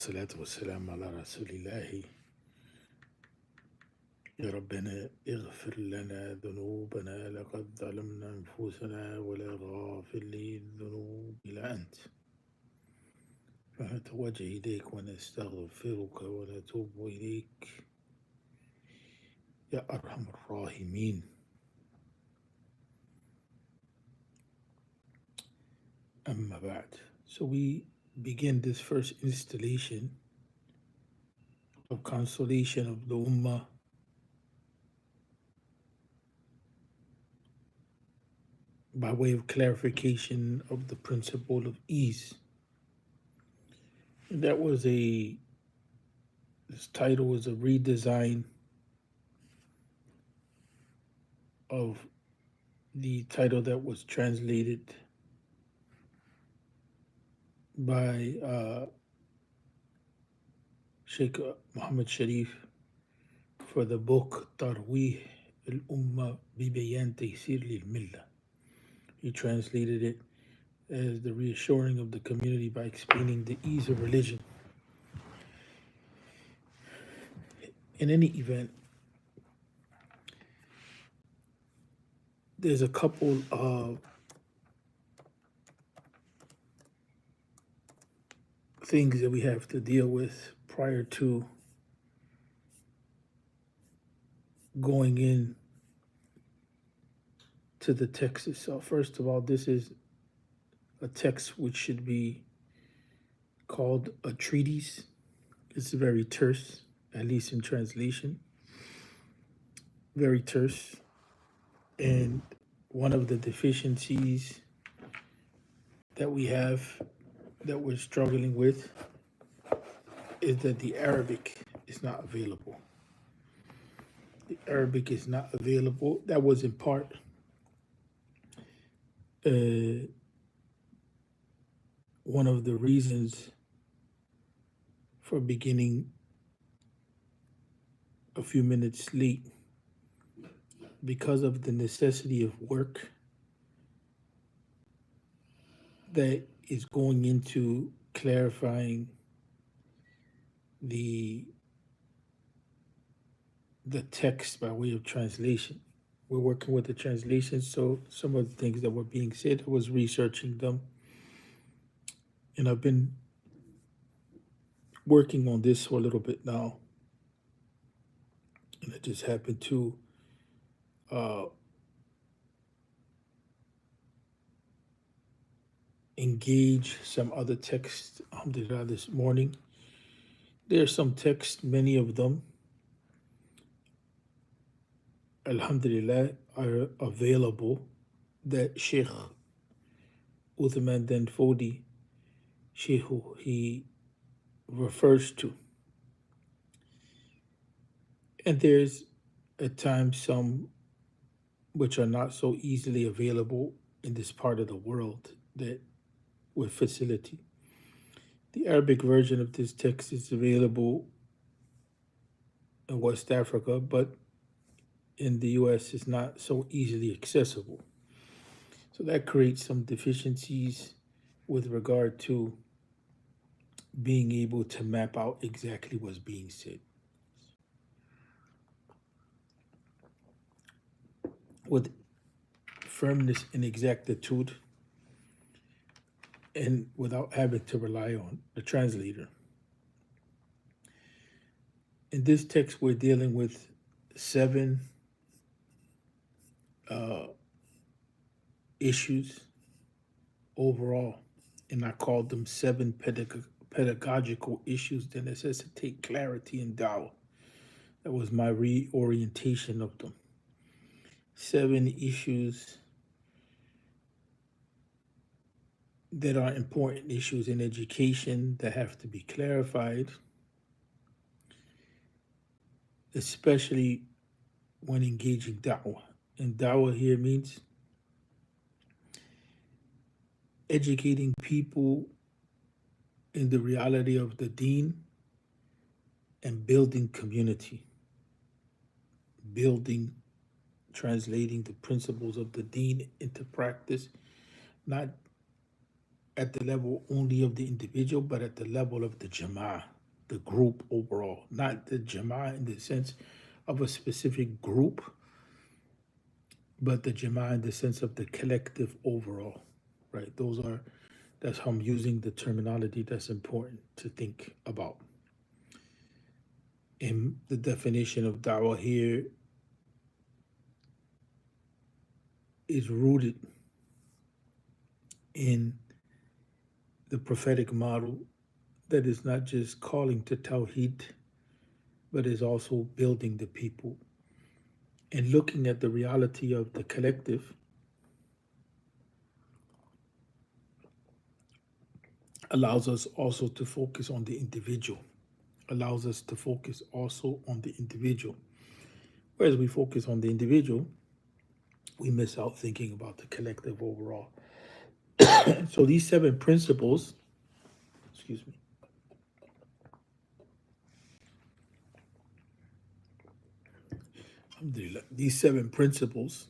الصلاة والسلام على رسول الله. يا ربنا اغفر لنا ذنوبنا، لقد ظلمنا أنفسنا ولا غافر للذنوب إلا أنت، فنتوجه إليك ونستغفرك ونتوب إليك يا أرحم الراحمين. Amma ba'd. So we begin this first installation of Consolation of the Ummah by way of clarification of the principle of ease. And this title was a redesign of the title that was translated by Sheikh Muhammad Sharif for the book Tarwih al-Ummah bi Bayan Taysir lil-Millah. He translated it as the reassuring of the community by explaining the ease of religion. In any event, there's a couple of things that we have to deal with prior to going in to the text itself. First of all, this is a text which should be called a treatise. It's very terse, at least in translation. Very terse. And one of the deficiencies that we have, that we're struggling with, is that the Arabic is not available. The Arabic is not available. That was in part one of the reasons for beginning a few minutes late, because of the necessity of work that is going into clarifying the text by way of translation. We're working with the translation, so some of the things that were being said, I was researching them, and I've been working on this for a little bit now, and I just happened to engage some other texts, alhamdulillah, this morning. There are some texts, many of them, alhamdulillah, are available that Sheikh Uthman Dan Fodi, Shehu, he refers to. And there's at times some which are not so easily available in this part of the world that with facility. The Arabic version of this text is available in West Africa, but in the US it's not so easily accessible. So that creates some deficiencies with regard to being able to map out exactly what's being said. With firmness and exactitude, and without having to rely on the translator. In this text, we're dealing with 7 issues overall, and I called them 7 pedagogical issues that necessitate clarity and dawah. That was my reorientation of them. 7 issues that are important issues in education that have to be clarified, especially when engaging da'wah. And da'wah here means educating people in the reality of the deen and building community. Translating the principles of the deen into practice, not at the level only of the individual, but at the level of the jama'ah, the group overall, not the Jama'ah in the sense of a specific group, but the Jama'ah in the sense of the collective overall, right? That's how I'm using the terminology that's important to think about. And the definition of da'wah here is rooted in the prophetic model that is not just calling to Tawheed, but is also building the people and looking at the reality of the collective allows us also to focus on the individual, allows us to focus also on the individual. Whereas we focus on the individual, we miss out thinking about the collective overall. So these 7 principles, excuse me, these 7 principles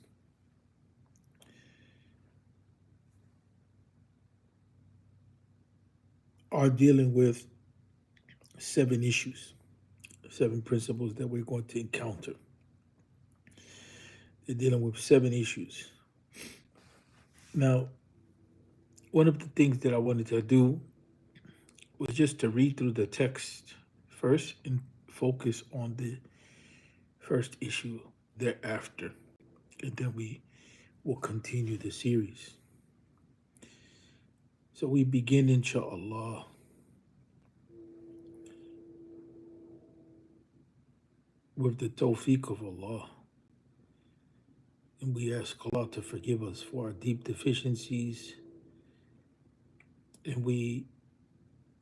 are dealing with 7 issues, 7 principles that we're going to encounter. They're dealing with 7 issues. Now, one of the things that I wanted to do was just to read through the text first and focus on the first issue thereafter. And then we will continue the series. So we begin, inshallah, with the tawfiq of Allah. And we ask Allah to forgive us for our deep deficiencies. And we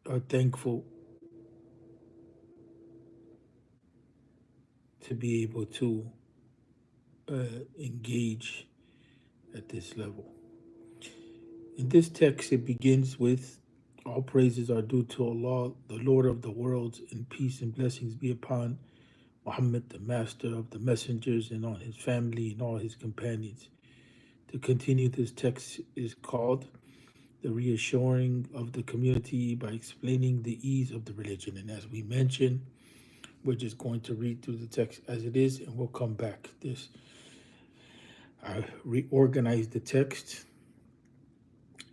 are thankful to be able to engage at this level. In this text, it begins with, all praises are due to Allah, the Lord of the worlds, and peace and blessings be upon Muhammad, the master of the messengers, and on his family and all his companions. To continue, this text is called the reassuring of the community by explaining the ease of the religion. And as we mentioned, we're just going to read through the text as it is, and we'll come back. I reorganized the text,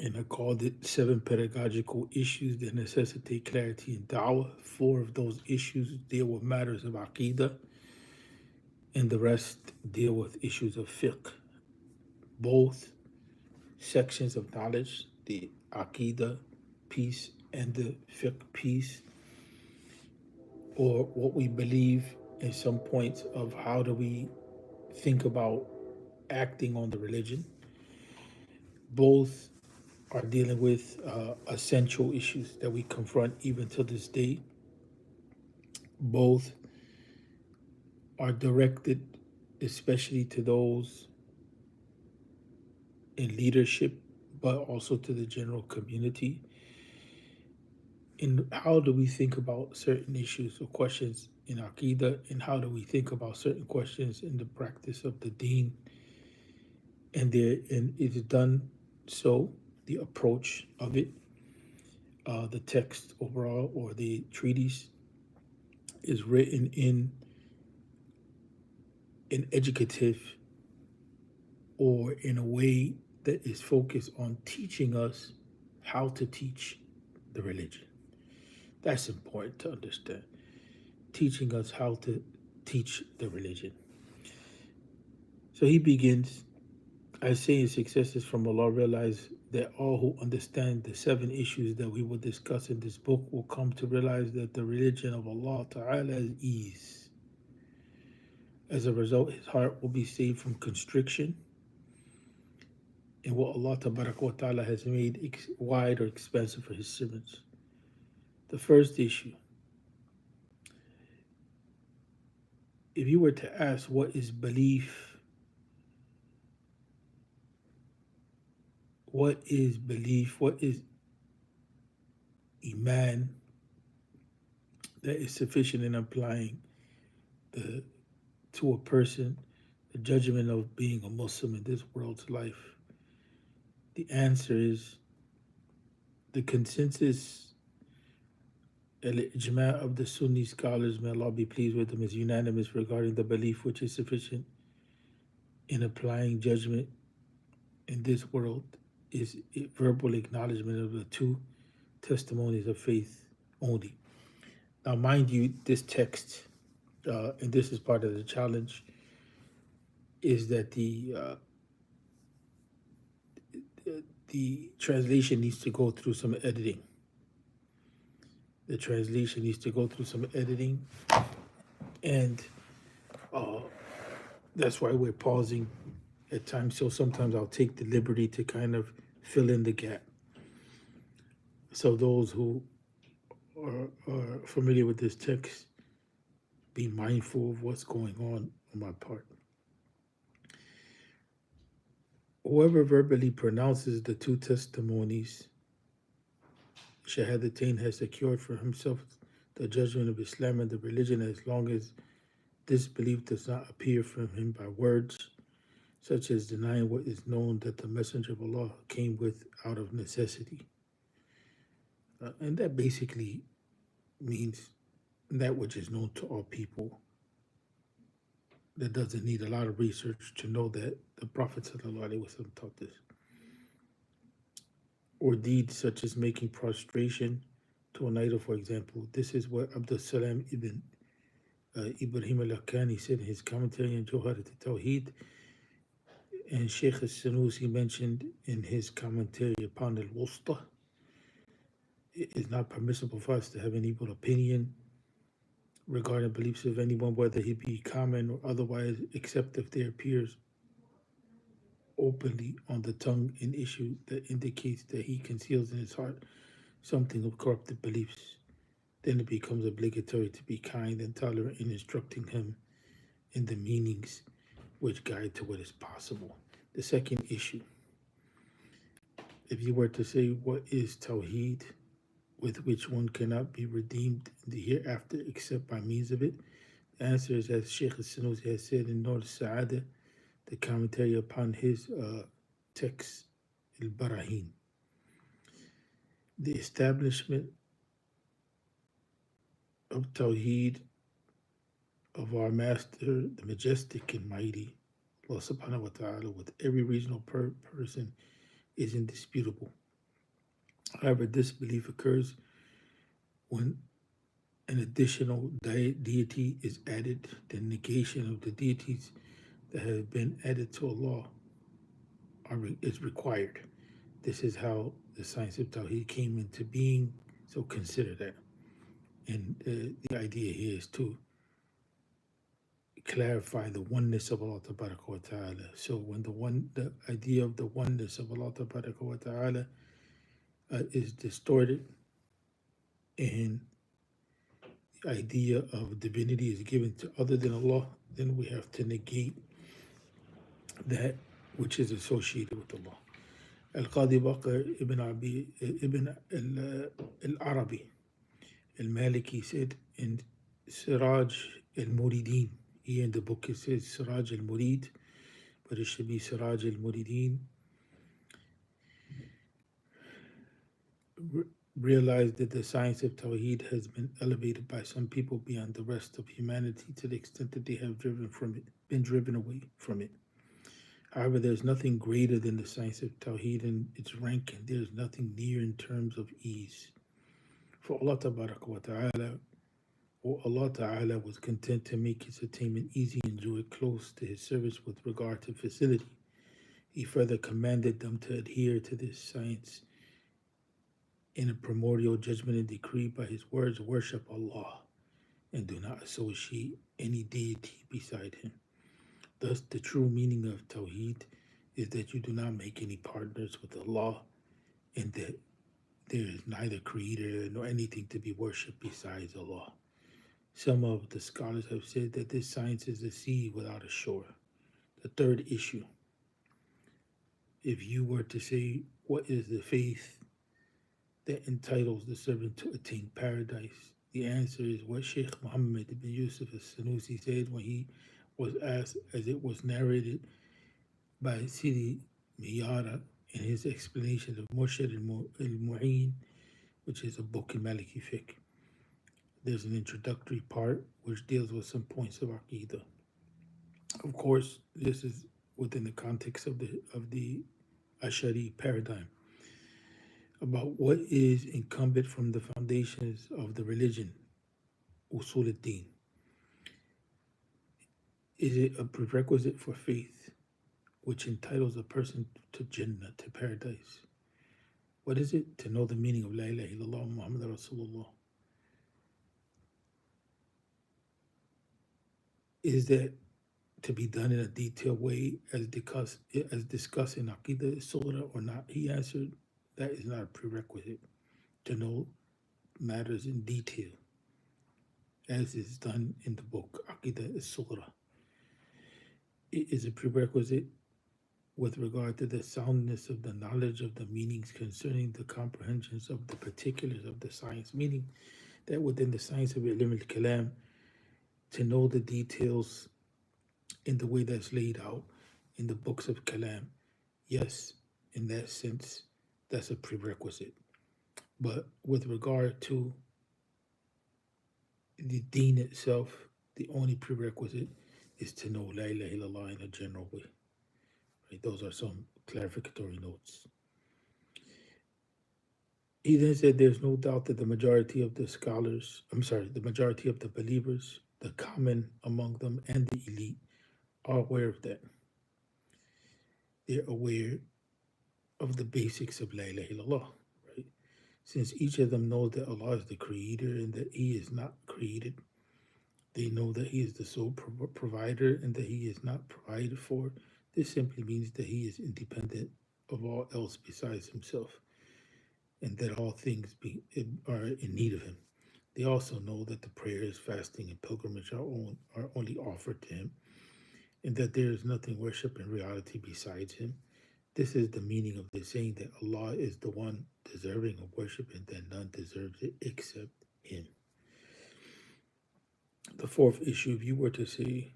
and I called it 7 pedagogical issues that necessitate clarity in da'wah. 4 of those issues deal with matters of aqidah, and the rest deal with issues of fiqh. Both sections of knowledge, the aqidah piece and the fiqh piece, or what we believe in some points of how do we think about acting on the religion. Both are dealing with essential issues that we confront even to this day. Both are directed especially to those in leadership, but also to the general community. And how do we think about certain issues or questions in Aqidah, and how do we think about certain questions in the practice of the Deen? And it is done so, the approach of it, the text overall, or the treatise, is written in an educative or in a way that is focused on teaching us how to teach the religion. That's important to understand. Teaching us how to teach the religion. So he begins, I say in successes from Allah, realize that all who understand the 7 issues that we will discuss in this book will come to realize that the religion of Allah Ta'ala is ease. As a result, his heart will be saved from constriction and what Allah Ta'ala has made wide or expansive for his servants. The first issue, if you were to ask what is belief, what is Iman, that is sufficient in applying to a person the judgment of being a Muslim in this world's life, the answer is the consensus Al-Ijma' of the Sunni scholars, may Allah be pleased with them, is unanimous regarding the belief which is sufficient in applying judgment in this world is verbal acknowledgement of the two testimonies of faith only. Now, mind you, this text, and this is part of the challenge, is that the translation needs to go through some editing. The translation needs to go through some editing, and that's why we're pausing at times. So sometimes I'll take the liberty to kind of fill in the gap. So those who are familiar with this text, be mindful of what's going on my part. Whoever verbally pronounces the two testimonies, Shahadatain, has secured for himself the judgment of Islam and the religion, as long as this belief does not appear from him by words, such as denying what is known that the Messenger of Allah came with out of necessity. And that basically means that which is known to all people. That doesn't need a lot of research to know that the Prophet ﷺ taught this. Or deeds such as making prostration to an idol, for example. This is what Abdul Salam ibn Ibrahim al-Lakhani said in his commentary on Jawharat al-Tawheed, and Sheikh al-Sanusi mentioned in his commentary upon al-Wusta. It is not permissible for us to have an evil opinion regarding beliefs of anyone, whether he be common or otherwise, except if there appears openly on the tongue an issue that indicates that he conceals in his heart something of corrupted beliefs. Then it becomes obligatory to be kind and tolerant in instructing him in the meanings which guide to what is possible. The second issue, if you were to say what is Tawheed, with which one cannot be redeemed in the hereafter except by means of it, the answer is, as Sheikh al-Sanusi has said in Nur al-Sa'adah, the commentary upon his text, al-Barahin. The establishment of Tawheed of our Master, the Majestic and Mighty, Allah subhanahu wa ta'ala, with every reasonable person is indisputable. However, this belief occurs when an additional deity is added. The negation of the deities that have been added to Allah is required. This is how the science of Tawheed came into being, so consider that. And the idea here is to clarify the oneness of Allah wa ta'ala. So when the idea of the oneness of Allah wa ta'ala is distorted and the idea of divinity is given to other than Allah, then we have to negate that which is associated with Allah. Al-Qadi Baqir ibn al-Arabi al-Maliki said in Siraj al-Muridin, here in the book it says Siraj al-Murid, but it should be Siraj al-Muridin, realized that the science of Tawheed has been elevated by some people beyond the rest of humanity to the extent that they have been driven away from it. However, there's nothing greater than the science of Tawheed in its rank, and there's nothing near in terms of ease. For Allah wa ta'ala, or Allah Ta'ala was content to make its attainment easy and drew it close to his service with regard to facility. He further commanded them to adhere to this science in a primordial judgment and decree by his words, worship Allah and do not associate any deity beside him. Thus, the true meaning of Tawheed is that you do not make any partners with Allah and that there is neither creator nor anything to be worshipped besides Allah. Some of the scholars have said that this science is a sea without a shore. The third issue, if you were to say, what is the faith that entitles the servant to attain paradise? The answer is what Sheikh Muhammad ibn Yusuf al-Sanusi said when he was asked, as it was narrated by Sidi Miyara in his explanation of Murshid al-Mu'in, which is a book in Maliki Fiqh. There's an introductory part which deals with some points of Aqidah. Of course, this is within the context of the Ashari paradigm about what is incumbent from the foundations of the religion, Usul ad-Din. Is it a prerequisite for faith, which entitles a person to Jannah, to paradise? What is it? To know the meaning of La ilaha illallah Muhammad Rasulullah. Is that to be done in a detailed way as discussed in Aqidah Surah or not? He answered, that is not a prerequisite to know matters in detail, as is done in the book Aqidah Surah. It is a prerequisite with regard to the soundness of the knowledge of the meanings concerning the comprehensions of the particulars of the science, meaning that within the science of Ilm al-Kalam, to know the details in the way that's laid out in the books of Kalam, yes, in that sense, that's a prerequisite. But with regard to the deen itself, the only prerequisite is to know La ilaha illallah in a general way. Right? Those are some clarificatory notes. He then said there's no doubt that the majority of the scholars, the majority of the believers, the common among them and the elite, are aware of that. They're aware of the basics of La ilaha illallah, right? Since each of them knows that Allah is the creator and that He is not created, they know that He is the sole provider and that He is not provided for. This simply means that He is independent of all else besides Himself, and that all things are in need of Him. They also know that the prayers, fasting, and pilgrimage are only offered to Him, and that there is nothing worship in reality besides Him. This is the meaning of the saying that Allah is the one deserving of worship and that none deserves it except Him. The fourth issue, if you were to say,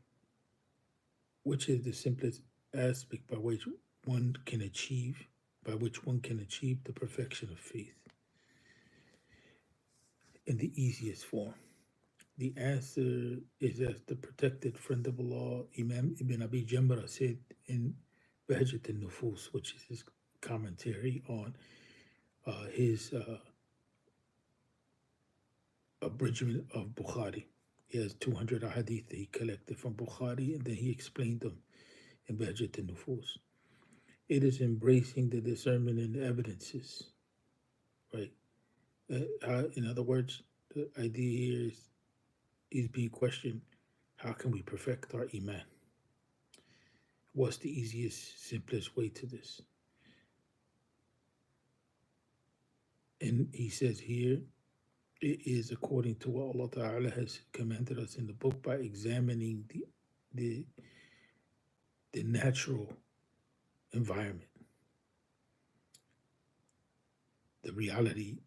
which is the simplest aspect by which one can achieve the perfection of faith in the easiest form? The answer is, as the protected friend of Allah, Imam Ibn Abi Jamrah, said in Bahjat al-Nufus, which is his commentary on his abridgment of Bukhari. He has 200 hadith that he collected from Bukhari, and then he explained them in Bahjat al-Nufus. It is embracing the discernment and the evidences, right? In other words, the idea here is being questioned, how can we perfect our iman? What's the easiest, simplest way to this? And he says here, it is according to what Allah Ta'ala has commanded us in the book by examining the natural environment, the reality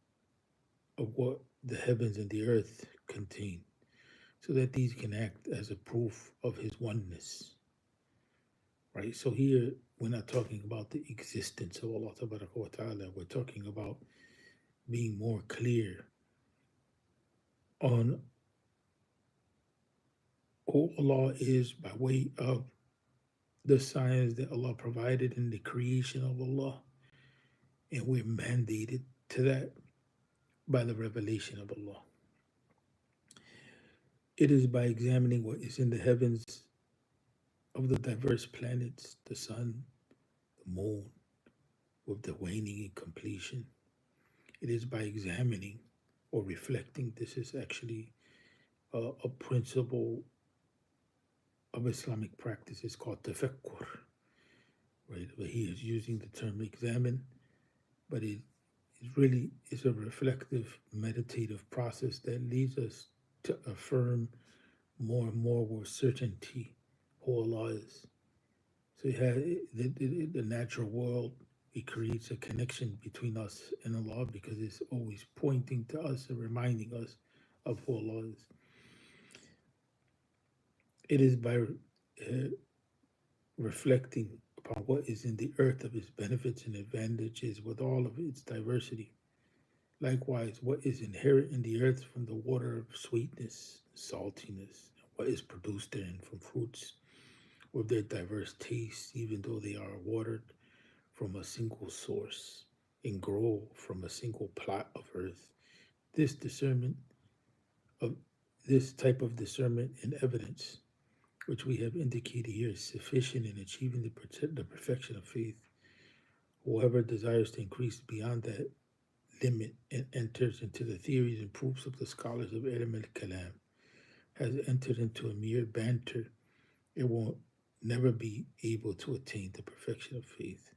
of what the heavens and the earth contain, so that these can act as a proof of His oneness. Right? So here, we're not talking about the existence of Allah Ta'ala. We're talking about being more clear on who Allah is by way of the science that Allah provided in the creation of Allah. And we're mandated to that by the revelation of Allah. It is by examining what is in the heavens of the diverse planets, the sun, the moon, with the waning and completion. It is by examining or reflecting. This is actually a principle of Islamic practice. It's called tafakkur, right? But he is using the term examine, but it really is a reflective, meditative process that leads us to affirm more and more with certainty who Allah is. So you have the natural world. It creates a connection between us and Allah because it's always pointing to us and reminding us of who Allah is. It is by reflecting upon what is in the earth of His benefits and advantages with all of its diversity, Likewise, what is inherent in the earth from the water of sweetness, saltiness, what is produced therein from fruits, with their diverse tastes, even though they are watered from a single source and grow from a single plot of earth. This discernment of this type of discernment and evidence, which we have indicated here, is sufficient in achieving the perfection of faith. Whoever desires to increase beyond that limit and enters into the theories and proofs of the scholars of Ilm al-Kalam has entered into a mere banter. It will never be able to attain the perfection of faith.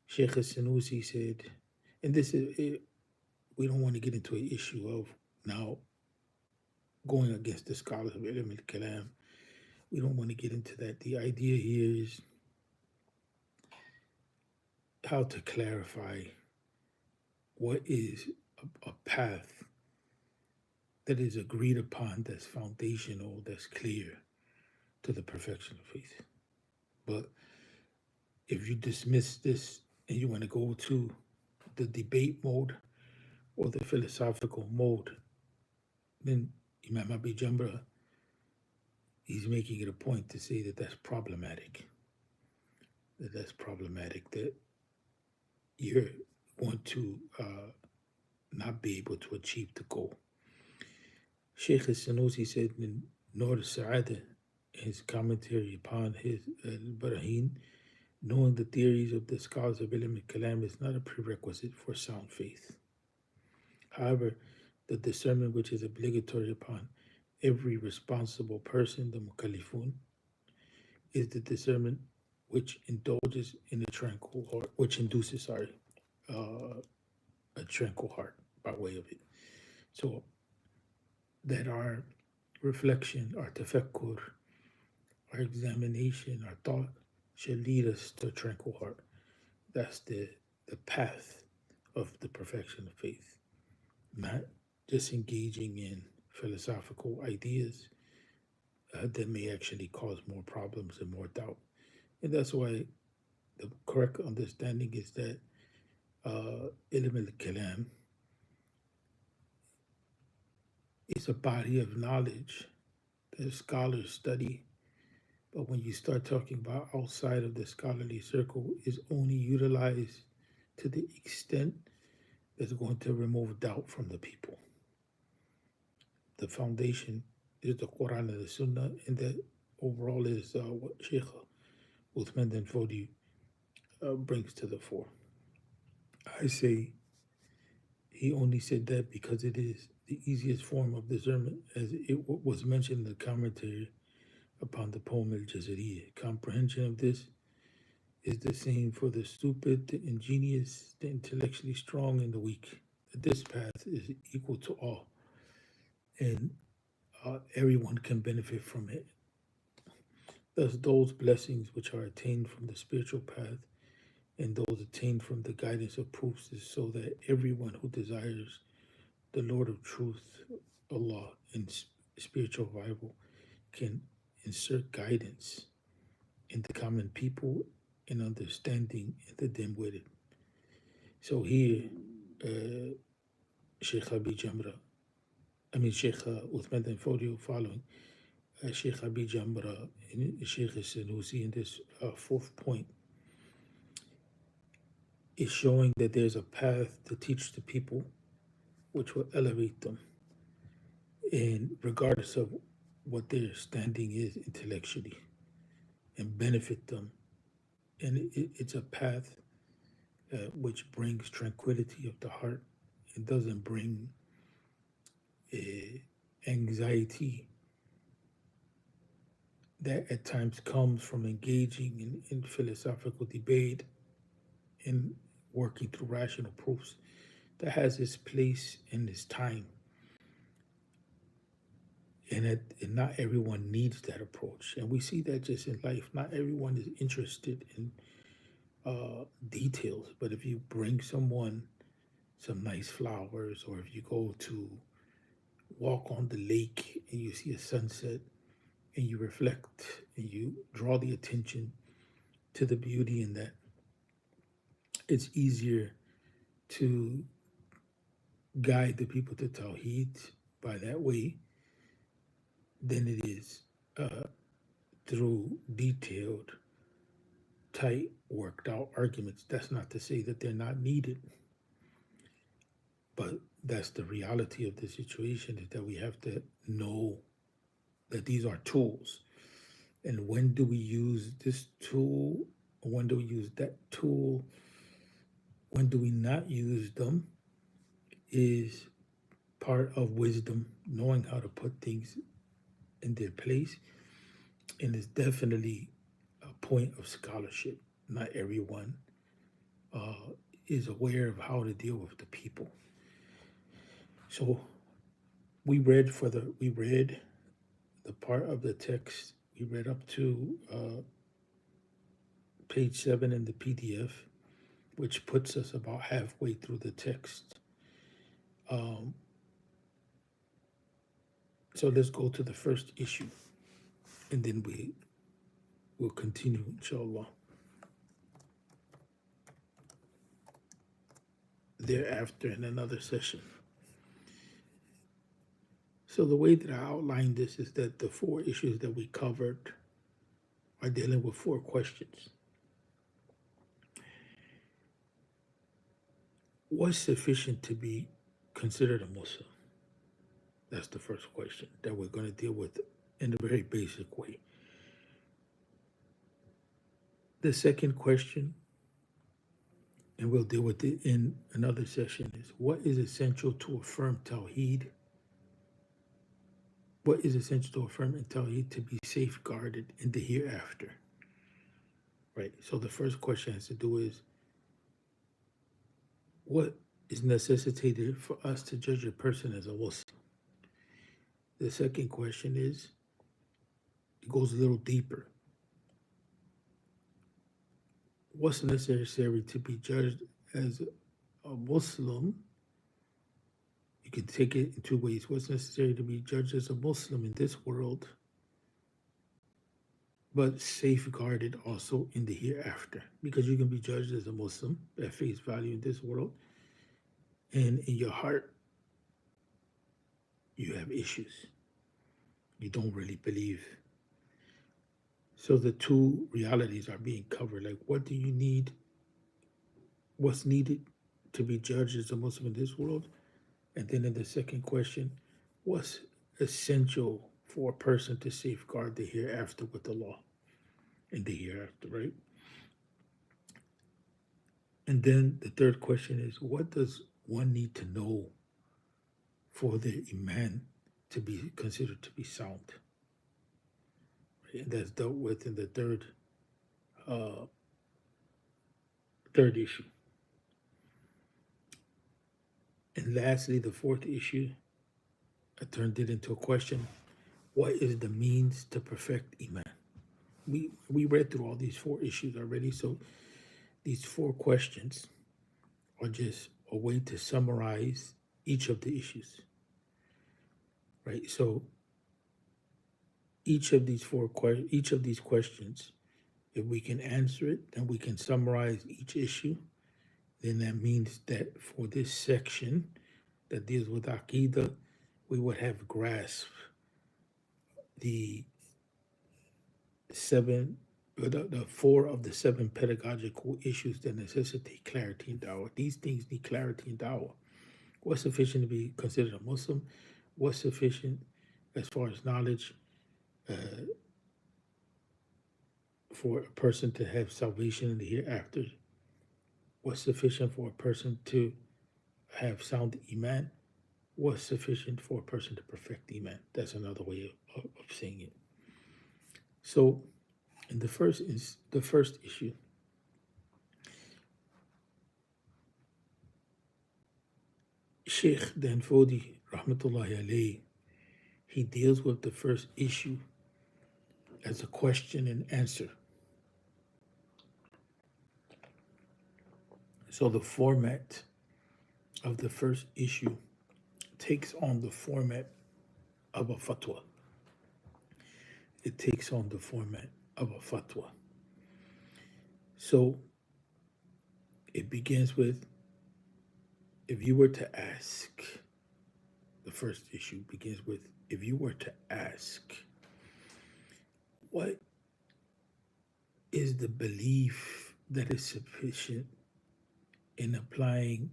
Sheikh Sanusi said, and this is it, we don't want to get into an issue of now going against the scholars of Ilm al-Kalam. We don't want to get into that. The idea here is how to clarify what is a path that is agreed upon, that's foundational, that's clear to the perfection of faith. But if you dismiss this and you want to go to the debate mode or the philosophical mode, then Imam Abi Jamra, he's making it a point to say that that's problematic. That's problematic, that you're going to not be able to achieve the goal. Sheikh Sanusi said in Nur Sa'ada, his commentary upon his Al-Barahin, knowing the theories of the scholars of Ilm al-Kalam is not a prerequisite for sound faith. However, the discernment which is obligatory upon every responsible person, the Mukallifun, is the discernment which indulges in a tranquil heart, which induces, a tranquil heart by way of it. So that our reflection, our tafakkur, our examination, our thought should lead us to a tranquil heart. That's the path of the perfection of faith, not just engaging in philosophical ideas that may actually cause more problems and more doubt. And that's why the correct understanding is that Ilm al-Kalam is a body of knowledge that scholars study, but when you start talking about outside of the scholarly circle, is only utilized to the extent that's going to remove doubt from the people. The foundation is the Quran and the Sunnah, and that overall is what Sheikh Uthman bin Fodi brings to the fore. I say he only said that because it is the easiest form of discernment, as it was mentioned in the commentary upon the poem Al-Jazariyah. Comprehension of this is the same for the stupid, the ingenious, the intellectually strong, and the weak. This path is equal to all, and everyone can benefit from it. Thus, those blessings which are attained from the spiritual path and those attained from the guidance of proofs is so that everyone who desires the Lord of truth, Allah, in spiritual revival can insert guidance in the common people and understanding in the dim-witted. So here, Sheikh Abi Jamra, Sheikh Uthman bin Fodio following Sheikh Abi Jamra and Sheikh Sanusi in this fourth point is showing that there's a path to teach the people which will elevate them, and regardless of what their standing is intellectually, and benefit them. And it's a path which brings tranquility of the heart. It doesn't bring anxiety that at times comes from engaging in philosophical debate and working through rational proofs. That has its place and its time. And not everyone needs that approach. And we see that just in life. Not everyone is interested in details. But if you bring someone some nice flowers, or if you go to walk on the lake and you see a sunset and you reflect and you draw the attention to the beauty in that, it's easier to guide the people to Tawheed by that way than it is through detailed, tight, worked out arguments. That's not to say that they're not needed, but that's the reality of the situation, is that we have to know that these are tools. And when do we use this tool? When do we use that tool? When do we not use them? Is part of wisdom, knowing how to put things in their place. And it's definitely a point of scholarship. Not everyone is aware of how to deal with the people. So we read the part of the text. We read up to page 7 in the PDF, which puts us about halfway through the text. So let's go to the first issue, and then we will continue, inshallah, thereafter in another session. So the way that I outlined this is that the 4 issues that we covered are dealing with 4 questions. What's sufficient to be considered a Muslim? That's the first question that we're going to deal with in a very basic way. The second question, and we'll deal with it in another session, is what is essential to affirm Tawheed? What is essential to affirm in Tawheed to be safeguarded in the hereafter? Right. So the first question has to do is, what is necessitated for us to judge a person as a Muslim? The second question is, it goes a little deeper. What's necessary to be judged as a Muslim? You can take it in 2 ways. What's necessary to be judged as a Muslim in this world, but safeguarded also in the hereafter? Because you can be judged as a Muslim at face value in this world, and in your heart, you have issues. You don't really believe. So the 2 realities are being covered. Like, what do you need? What's needed to be judged as a Muslim in this world? And then in the second question, what's essential for a person to safeguard the hereafter with the law in the hereafter, right? And then the third question is, what does one need to know for their iman to be considered to be sound? Right? And that's dealt with in the third issue. And lastly, the 4th issue, I turned it into a question. What is the means to perfect iman? We read through all these 4 issues already, so these 4 questions are just a way to summarize each of the issues, right? So each of these questions, if we can answer it and we can summarize each issue, then that means that for this section that deals with Aqidah, we would have grasped the 4 of the 7 pedagogical issues that necessitate clarity in dawah. These things need clarity in dawah. What's sufficient to be considered a Muslim? What's sufficient as far as knowledge for a person to have salvation in the hereafter? What's sufficient for a person to have sound iman? What's sufficient for a person to perfect iman? That's another way of saying it. So, in the first issue, Sheikh Danfodi, rahmatullahi alayhi, he deals with the first issue as a question and answer. So the format of the first issue takes on the format of a fatwa. It takes on the format of a fatwa. So it begins with if you were to ask, the first issue begins with, if you were to ask, what is the belief that is sufficient in applying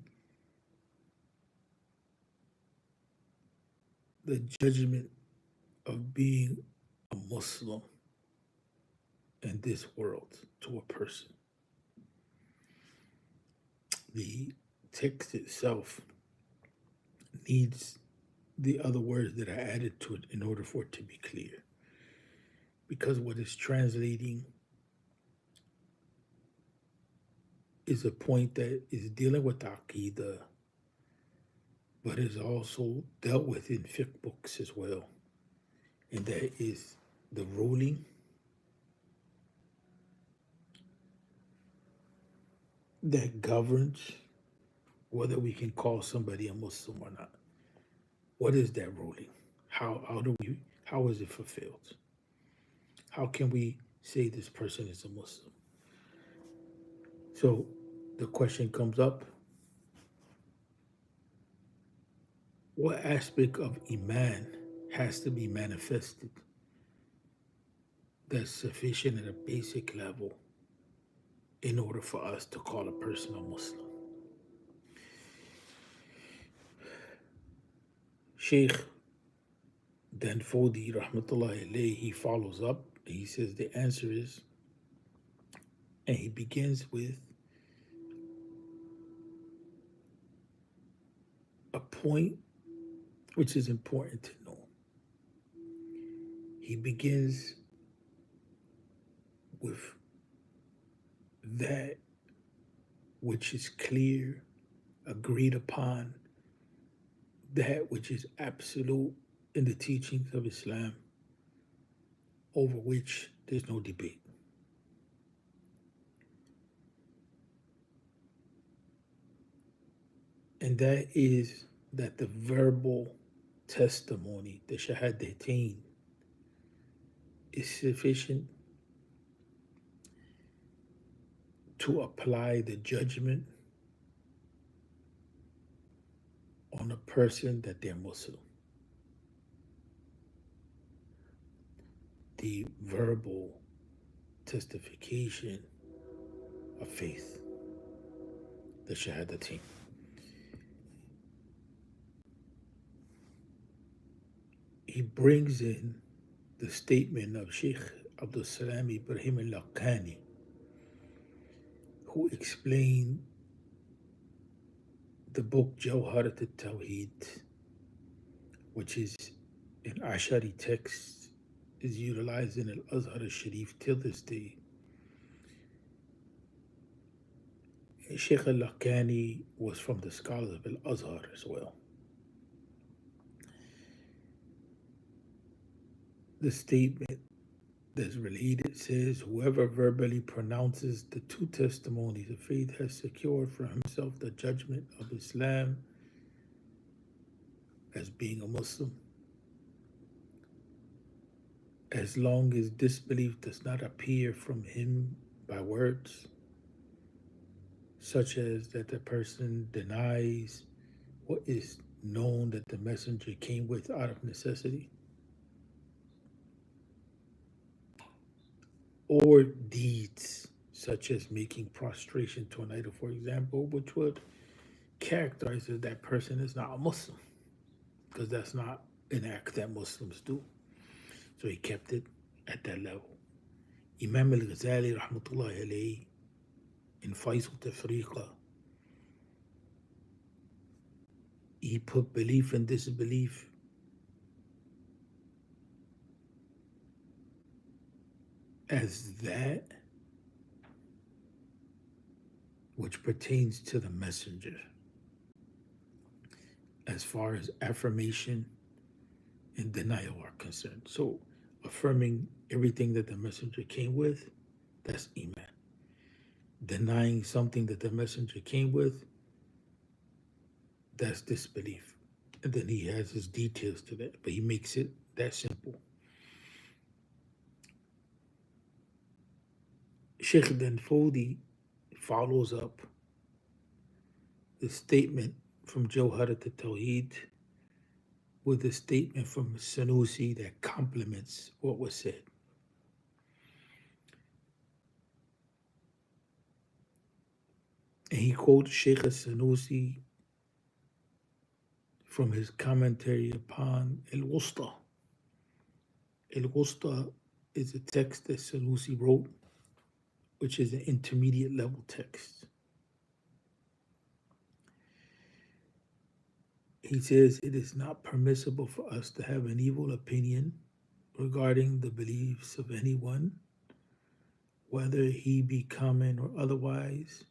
the judgment of being a Muslim in this world to a person? The text itself needs the other words that are added to it in order for it to be clear. Because what it's translating is a point that is dealing with Aqidah, but is also dealt with in fiqh books as well. And that is the ruling that governs whether we can call somebody a Muslim or not. What is that ruling? How is it fulfilled? How can we say this person is a Muslim? So the question comes up, what aspect of Iman has to be manifested that's sufficient at a basic level in order for us to call a person a Muslim? Sheikh Danfodi, rahmatullahi alayhi, he follows up. He says the answer is, and he begins with a point which is important to know. He begins with that which is clear, agreed upon, that which is absolute in the teachings of Islam, over which there's no debate. And that is that the verbal testimony, the shahadatain, is sufficient to apply the judgment on a person that they're Muslim. The verbal testification of faith, the shahadatain. He brings in the statement of Sheikh Abdul Salam Ibrahim al-Laqani, who explained the book Jawharat al-Tawheed, which is an Ashari text, is utilized in Al-Azhar al-Sharif till this day. Sheikh al-Laqani was from the scholars of Al-Azhar as well. The statement that's related says, whoever verbally pronounces the two testimonies of faith has secured for himself the judgment of Islam as being a Muslim, as long as disbelief does not appear from him by words, such as that the person denies what is known that the messenger came with out of necessity, or deeds such as making prostration to an idol, for example, which would characterize that person is not a Muslim, because that's not an act that Muslims do. So he kept it at that level. Imam al-Ghazali, rahmatullahi alayhi, in Faisal Tafriqa, he put belief and disbelief as that which pertains to the messenger, as far as affirmation and denial are concerned. So affirming everything that the messenger came with, that's Iman. Denying something that the messenger came with, that's disbelief. And then he has his details to that, but he makes it that simple. Sheikh Danfodi follows up the statement from Jawharat al-Tawheed with a statement from Sanusi that complements what was said. And he quotes Sheikh Sanusi from his commentary upon Al-Wusta. Al-Wusta is a text that Sanusi wrote, which is an intermediate level text. He says it is not permissible for us to have an evil opinion regarding the beliefs of anyone, whether he be common or otherwise,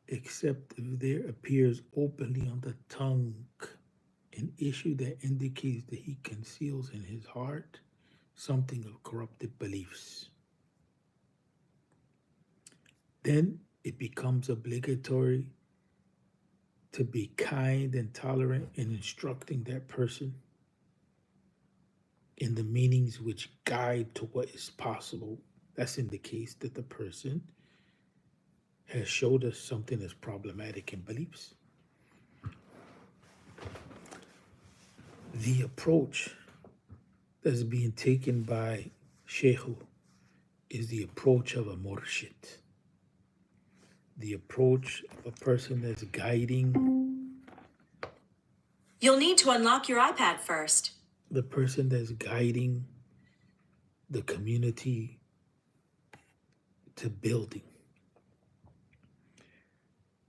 except if there appears openly on the tongue an issue that indicates that he conceals in his heart something of corrupted beliefs. Then it becomes obligatory to be kind and tolerant in instructing that person in the meanings which guide to what is possible. That's in the case that the person has showed us something that's problematic in beliefs. The approach that's being taken by Shehu is the approach of a murshid, the approach of a person that's guiding. You'll need to unlock your iPad first. The person that's guiding the community to building.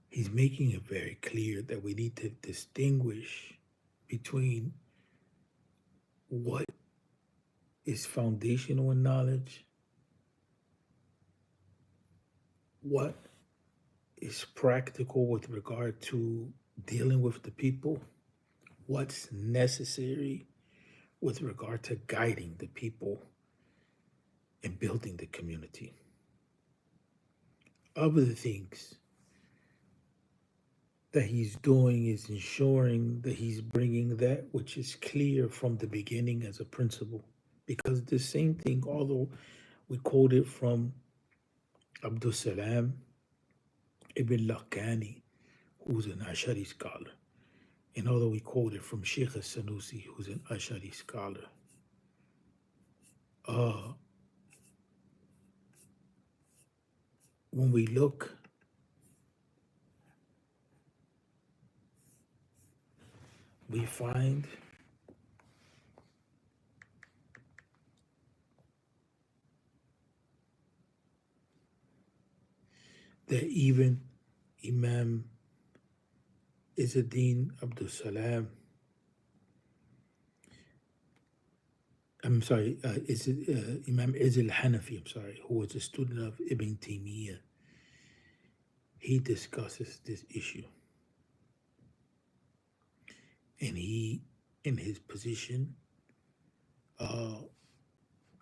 He's making it very clear that we need to distinguish between what is foundational in knowledge, what is practical with regard to dealing with the people, what's necessary with regard to guiding the people and building the community. Other things that he's doing is ensuring that he's bringing that which is clear from the beginning as a principle. Because the same thing, although we quote it from Abdul Salam ibn Lakhani, who's an Ashari scholar, and although we quote it from Sheikh Sanusi, who's an Ashari scholar, when we look we find that even Imam Izzuddin Abdul Salam, Imam Izz al-Hanafi, who was a student of Ibn Taymiyyah, he discusses this issue. And he, in his position,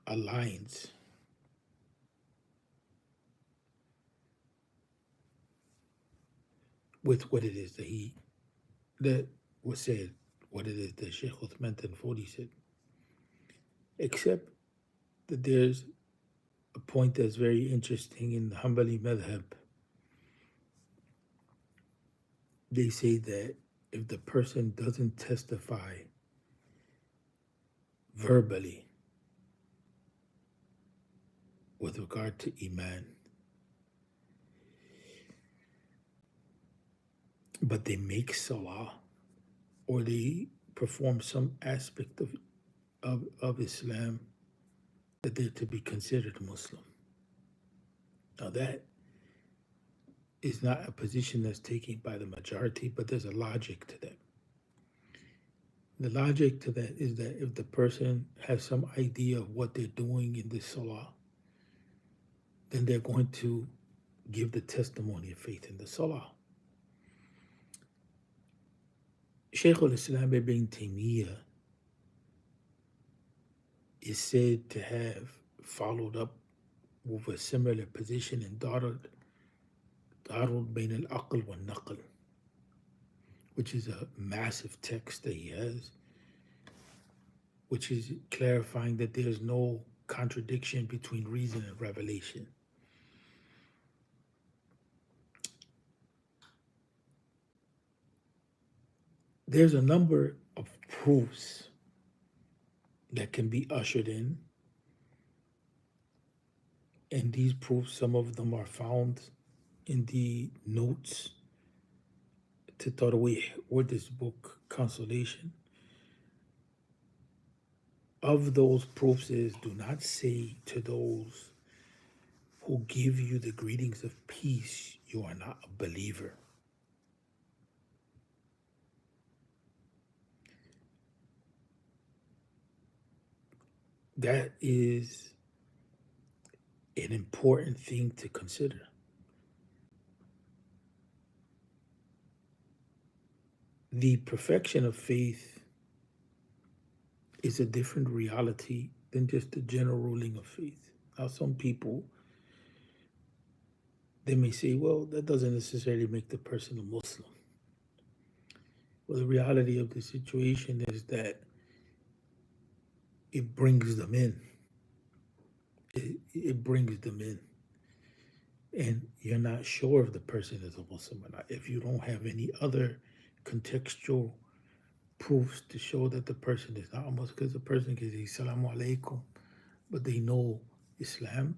aligns with what it is that was said, what it is that Sheikh Uthman Tanfodi said. Except that there's a point that's very interesting in the Hanbali madhab. They say that if the person doesn't testify verbally with regard to Iman, but they make salah or they perform some aspect of Islam, that they're to be considered Muslim. Now that is not a position that's taken by the majority, but there's a logic to that. The logic to that is that if the person has some idea of what they're doing in this salah, then they're going to give the testimony of faith in the salah. Shaykh al-Islam ibn Taymiyyah is said to have followed up with a similar position in Darud Bain al-Aql wa al-Naql, which is a massive text that he has, which is clarifying that there's no contradiction between reason and revelation. there's a number of proofs that can be ushered in, and these proofs, some of them are found in the notes to Tarwih or this book, Consolation. Of those proofs is, do not say to those who give you the greetings of peace, you are not a believer. That is an important thing to consider. The perfection of faith is a different reality than just the general ruling of faith. Now, some people, they may say, well, that doesn't necessarily make the person a Muslim. Well, the reality of the situation is that it brings them in. It brings them in. And you're not sure if the person is a Muslim or not. If you don't have any other contextual proofs to show that the person is not a Muslim, because the person can say, Assalamu alaikum, but they know Islam,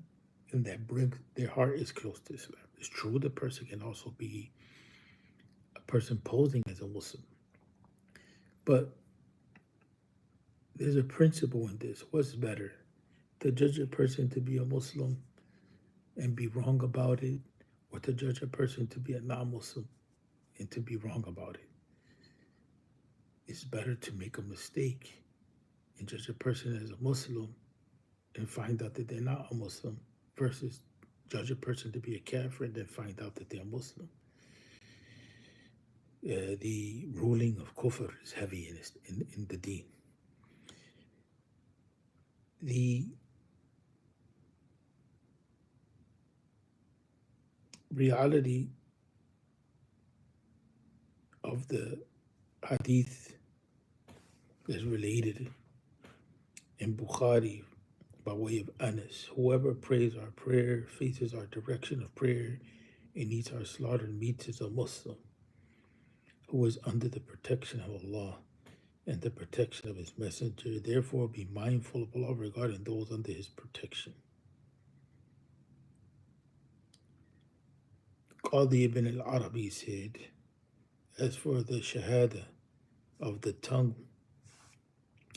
and that brings their heart is close to Islam. It's true the person can also be a person posing as a Muslim. But there's a principle in this. What's better? To judge a person to be a Muslim and be wrong about it, or to judge a person to be a non-Muslim and to be wrong about it? It's better to make a mistake and judge a person as a Muslim and find out that they're not a Muslim versus judge a person to be a kafir and then find out that they're Muslim. The ruling of kufr is heavy in the deen. The reality of the hadith is related in Bukhari by way of Anas. Whoever prays our prayer, faces our direction of prayer, and eats our slaughtered meats is a Muslim who is under the protection of Allah and the protection of His Messenger. Therefore, be mindful of Allah regarding those under His protection. Qadi ibn al-Arabi said, as for the shahada of the tongue,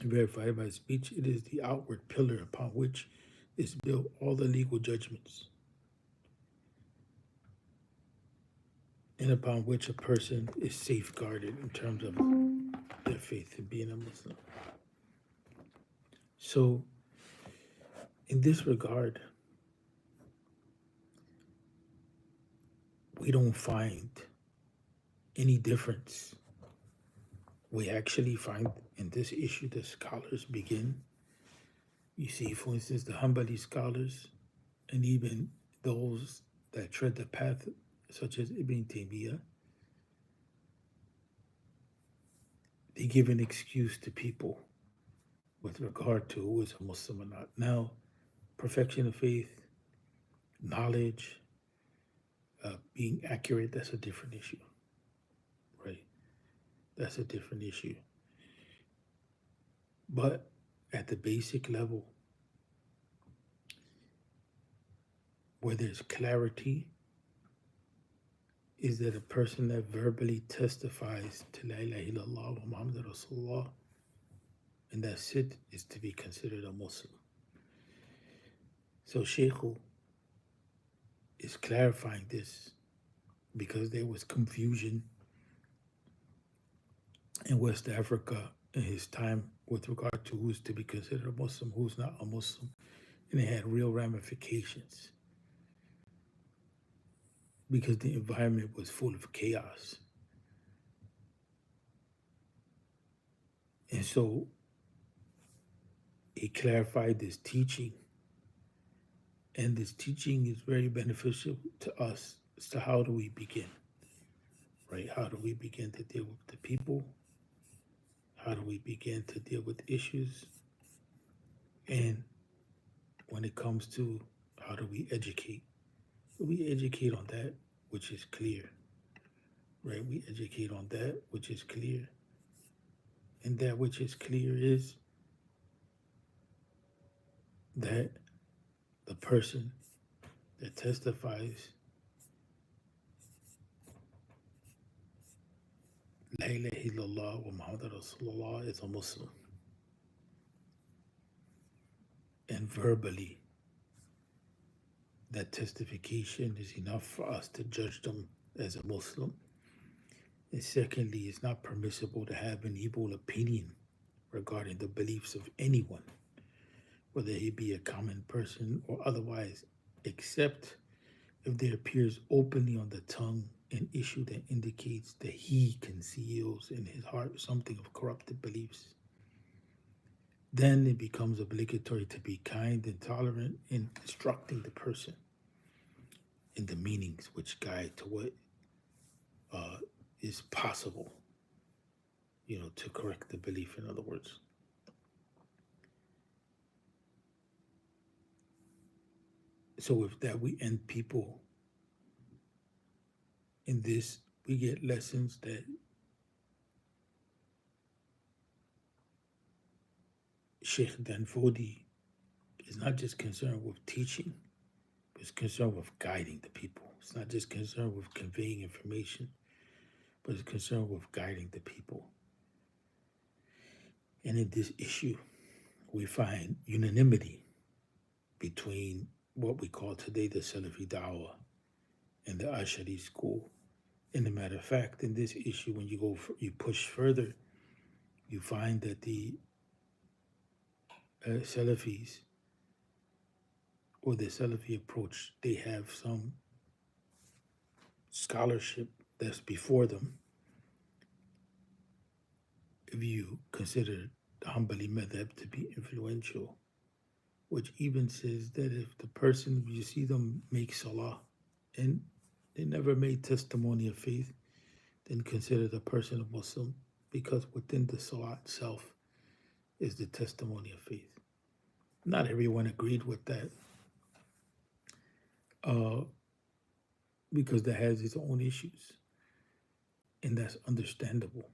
verified by speech, it is the outward pillar upon which is built all the legal judgments, and upon which a person is safeguarded in terms of their faith in being a Muslim. So, in this regard, we don't find any difference. We actually find in this issue that scholars begin. You see, for instance, the Hanbali scholars and even those that tread the path, such as Ibn Taymiyyah, they give an excuse to people with regard to who is a Muslim or not. Now, perfection of faith, knowledge, being accurate, that's a different issue, right? That's a different issue. But at the basic level, where there's clarity, is that a person that verbally testifies to La ilaha illallah wa Muhammad Rasulullah, and that's it, is to be considered a Muslim. So Shehu is clarifying this because there was confusion in West Africa in his time with regard to who's to be considered a Muslim, who's not a Muslim, and it had real ramifications because the environment was full of chaos. And so he clarified this teaching, and this teaching is very beneficial to us. So how do we begin, right? How do we begin to deal with the people? How do we begin to deal with issues? And when it comes to how do we educate on that which is clear, right? We educate on that which is clear. And that which is clear is that the person that testifies La ilaha illallah wa Muhammad Rasulullah is a Muslim. And verbally, that testification is enough for us to judge them as a Muslim. And secondly, it's not permissible to have an evil opinion regarding the beliefs of anyone, whether he be a common person or otherwise, except if there appears openly on the tongue an issue that indicates that he conceals in his heart something of corrupted beliefs. Then it becomes obligatory to be kind and tolerant in instructing the person in the meanings which guide to what is possible, to correct the belief, in other words. So with that, we end people in this. We get lessons that Sheikh Danfodi is not just concerned with teaching, but it's concerned with guiding the people. It's not just concerned with conveying information, but it's concerned with guiding the people. And in this issue, we find unanimity between what we call today the Salafi Dawah and the Ashari school. And a matter of fact, in this issue, when you push further, you find that the Salafis or the Salafi approach, they have some scholarship that's before them. If you consider the Hanbali madhab to be influential, which even says that if the person, you see them make salah and they never made testimony of faith, then consider the person a Muslim, because within the salah itself is the testimony of faith. Not everyone agreed with that, because that has its own issues, and that's understandable.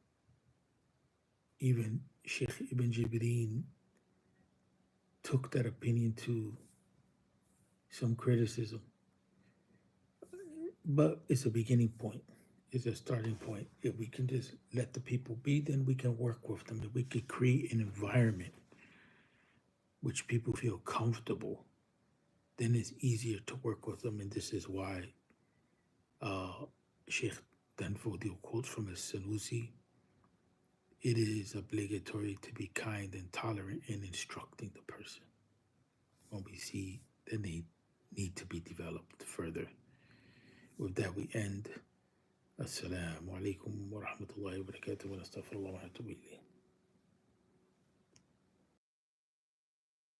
Even Sheikh Ibn Jibreen took that opinion to some criticism, but it's a beginning point. It's a starting point. If we can just let the people be, then we can work with them. If we could create an environment which people feel comfortable, then it's easier to work with them. And this is why Sheikh Danfodi quotes from a Sanusi, it is obligatory to be kind and tolerant in instructing the person when we see that they need to be developed further. With that, we end. Assalamu alaikum wa rahmatullahi wa barakatuh wa nastaghfirullah wa natubu ilayh.